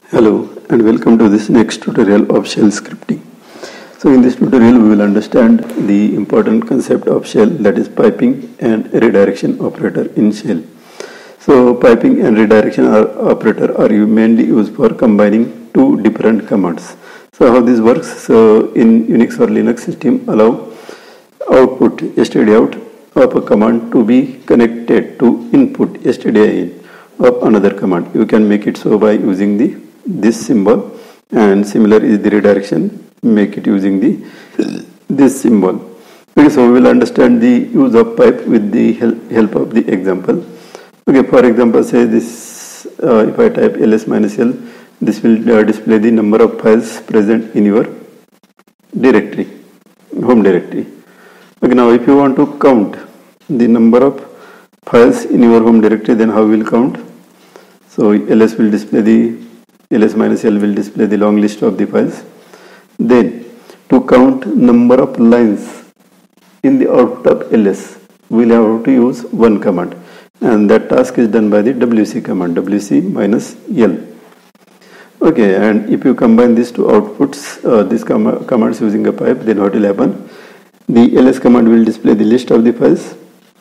Hello and welcome to this next tutorial of shell scripting. So in this tutorial we will understand the important concept of shell, that is piping and redirection operator in shell. So piping and redirection operator are mainly used for combining two different commands. So how this works? So in Unix or Linux system, allow output stdout of a command to be connected to input stdin of another command. You can make it so by using this symbol, and similar is the redirection, make it using this symbol. Okay, so we will understand the use of pipe with the help of the example. Okay, for example, say this, if I type ls minus l, this will display the number of files present in your directory, home directory. Okay, now if you want to count the number of files in your home directory, then how will count? So ls will display ls minus l will display the long list of the files. Then to count number of lines in the output of ls, we'll have to use one command, and that task is done by the wc command, wc minus l. Okay, and if you combine these two outputs, these commands using a pipe, then what will happen? The ls command will display the list of the files.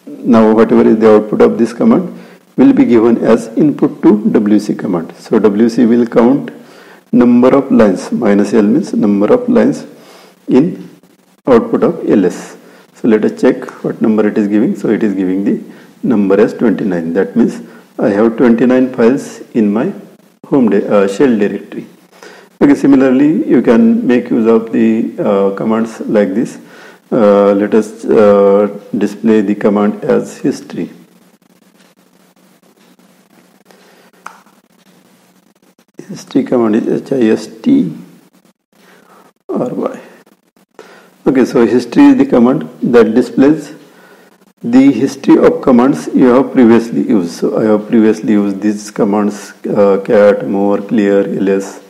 Now whatever is the output of this command will be given as input to wc command. So wc will count number of lines, minus l means number of lines in output of ls. So let us check what number it is giving. So it is giving the number as 29. That means I have 29 files in my home shell directory. Okay, similarly you can make use of the commands like this. Let us display the command as history. History command is histry. Okay, so history is the command that displays the history of commands you have previously used. So I have previously used these commands, cat, more, clear, ls.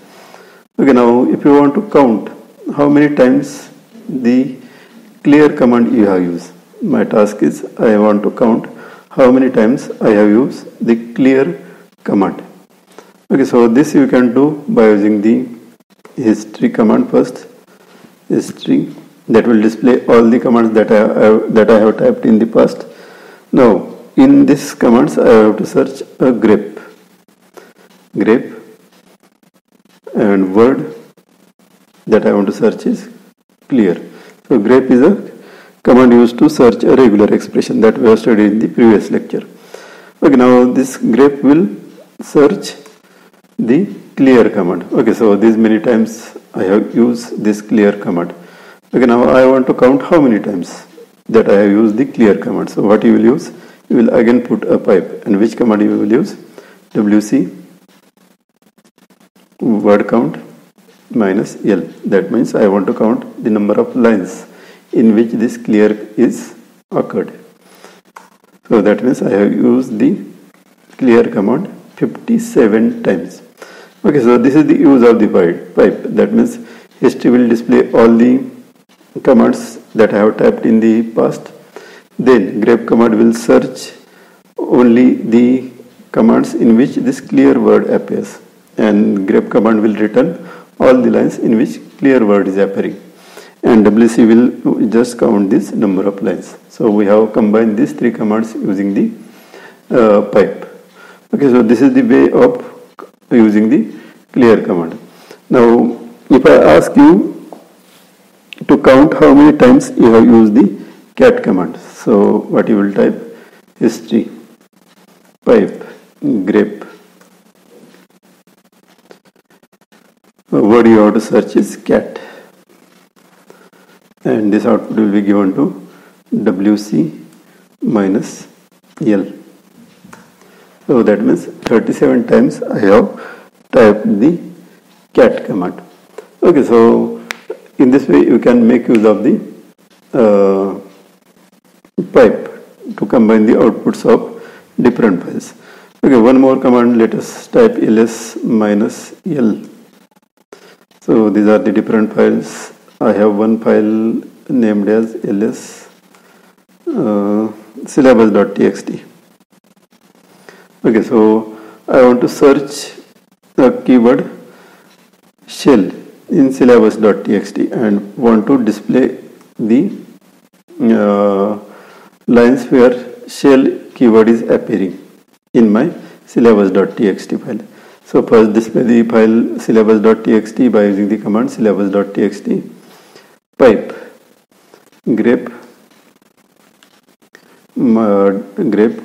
Okay, now if you want to count how many times the clear command you have used, my task is I want to count how many times I have used the clear command. Okay, so this you can do by using the history command first. History, that will display all the commands that I have typed in the past. Now in this commands I have to search a grep, and word that I want to search is clear. So grep is a command used to search a regular expression that we have studied in the previous lecture. Okay, now this grep will search the clear command. Okay, so these many times I have used this clear command. Okay, now I want to count how many times that I have used the clear command. So what you will use? You will again put a pipe, and which command you will use? wc word count minus l. That means I want to count the number of lines in which this clear is occurred. So that means I have used the clear command 57 times. Okay, so this is the use of the pipe. That means history will display all the commands that I have typed in the past. Then grep command will search only the commands in which this clear word appears, and grep command will return all the lines in which clear word is appearing, and wc will just count this number of lines. So we have combined these three commands using the pipe. Okay, so this is the way of using the clear command. Now if I ask you to count how many times you have used the cat command, so what you will type? History pipe grep. Word you have to search is cat, and this output will be given to wc minus l. So that means 37 times I have typed the cat command. Okay, so in this way you can make use of the pipe to combine the outputs of different files. Okay, one more command, let us type ls minus l. So these are the different files. I have one file named as ls syllabus.txt. Okay, so I want to search the keyword shell in syllabus.txt and want to display the lines where shell keyword is appearing in my syllabus.txt file. So first display the file syllabus.txt by using the command syllabus.txt pipe grep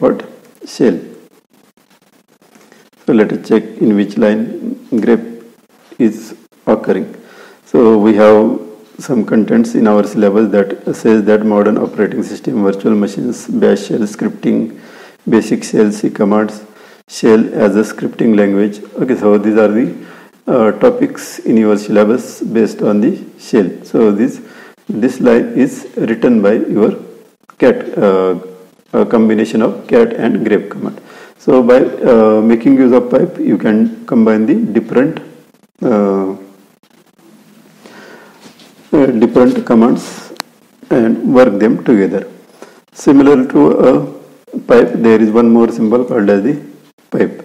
what shell. So let us check in which line grep is occurring. So we have some contents in our syllabus that says that modern operating system, virtual machines, bash shell scripting, basic shell C commands, shell as a scripting language. Okay, so these are the topics in your syllabus based on the shell. So this line is written by your cat, a combination of cat and grep command. So by making use of pipe, you can combine the different commands and work them together. Similar to a pipe, there is one more symbol called as the pipe.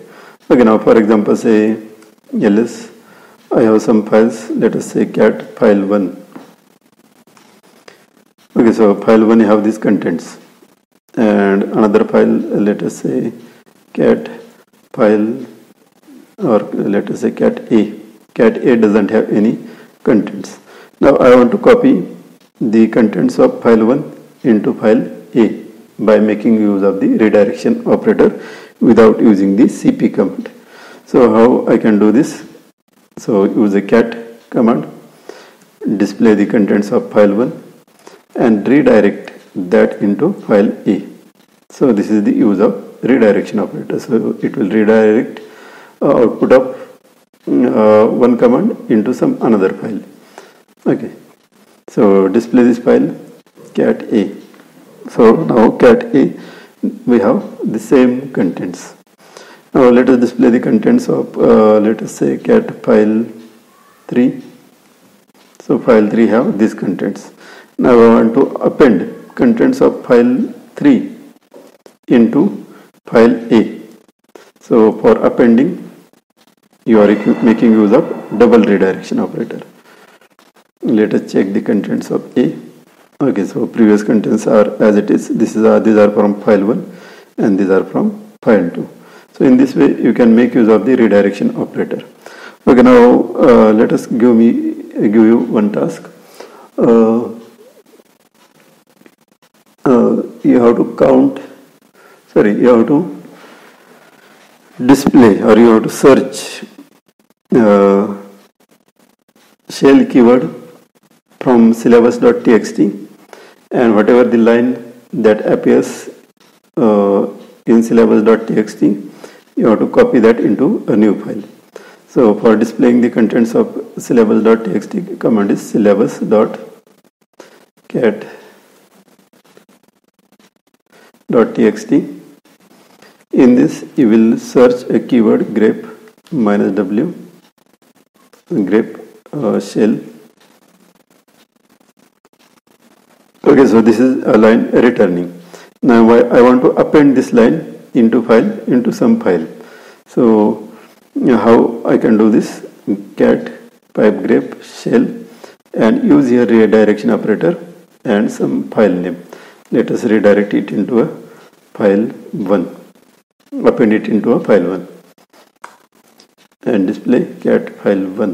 Okay, now for example, say ls, I have some files, let us say cat file 1. Okay, so file 1 you have these contents, and another file, let us say cat file, or let us say cat A. Cat A doesn't have any contents. Now I want to copy the contents of file 1 into file A by making use of the redirection operator without using the cp command. So how I can do this? So use a cat command, display the contents of file 1 and redirect that into file A. So this is the use of redirection operator. So it will redirect output of one command into some another file. Okay, so display this file cat A. So now cat A, we have the same contents. Now let us display the contents of let us say cat file 3. So file 3 have these contents. Now I want to append contents of file 3 into file A. So for appending, you are making use of double redirection operator. Let us check the contents of A. Okay, so previous contents are as it is. These are from file 1 and these are from file 2. So in this way you can make use of the redirection operator. Okay, now let us give you one task. You have to display, or you have to search shell keyword from syllabus.txt, and whatever the line that appears in syllabus.txt, you have to copy that into a new file. So for displaying the contents of syllabus.txt, command is syllabus.cat.txt. In this you will search a keyword grep -w grep shell. Okay, so this is a line returning. Now I want to append this line into some file. So how I can do this? Cat pipe grep shell and use here redirection operator and some file name. Let us redirect it into a file 1. Append it into a file 1 and display cat file 1.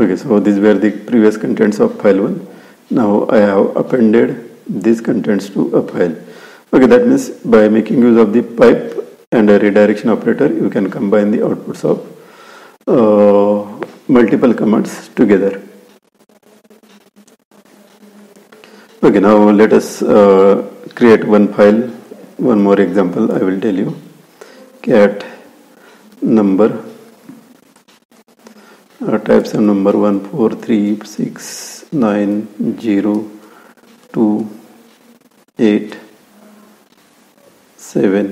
Okay, so these were the previous contents of file 1. Now I have appended these contents to a file. Okay, that means by making use of the pipe and a redirection operator, you can combine the outputs of multiple commands together. Okay, now let us create one file. One more example I will tell you. Cat number, type some number 143690287,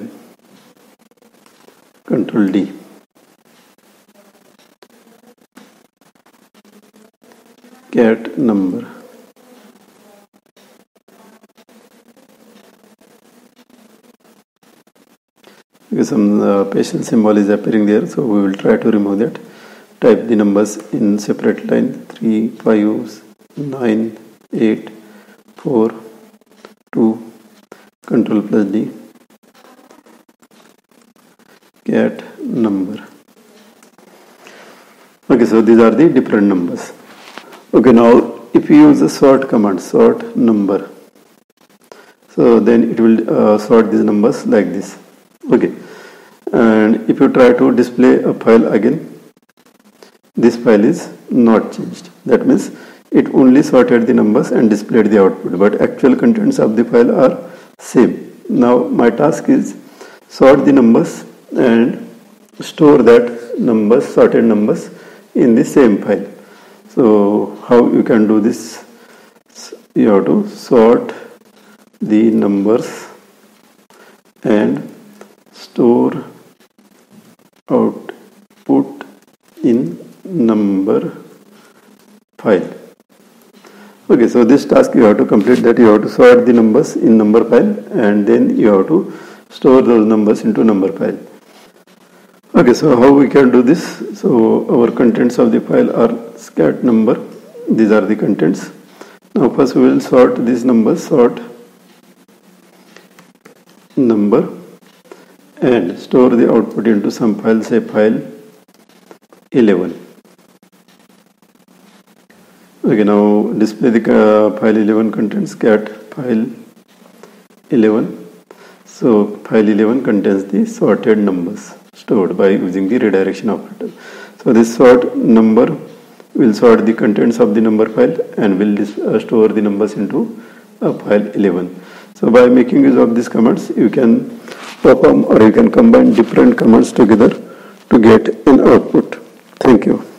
Control D. Cat number. Okay, some special symbol is appearing there, so we will try to remove that. Type the numbers in separate line: 3, 5, 9, 8, 4, 2, Control plus D, cat number. Okay, so these are the different numbers. Okay, now if you use the sort command, sort number, so then it will sort these numbers like this. Okay, and if you try to display a file again, this file is not changed. That means it only sorted the numbers and displayed the output, but actual contents of the file are same. Now my task is sort the numbers and store that numbers, sorted numbers, in the same file. So how you can do this? You have to sort the numbers and store output in number file. Okay, so this task you have to complete, that you have to sort the numbers in number file and then you have to store those numbers into number file. Okay, so how we can do this? So our contents of the file are scat number. These are the contents. Now first we will sort these numbers, sort number, and store the output into some file, say file 11. Okay, now display the file 11 contents, cat file 11. So file 11 contains the sorted numbers stored by using the redirection operator. So this sort number will sort the contents of the number file and will store the numbers into file 11. So by making use of these commands, you can perform or you can combine different commands together to get an output. Thank you.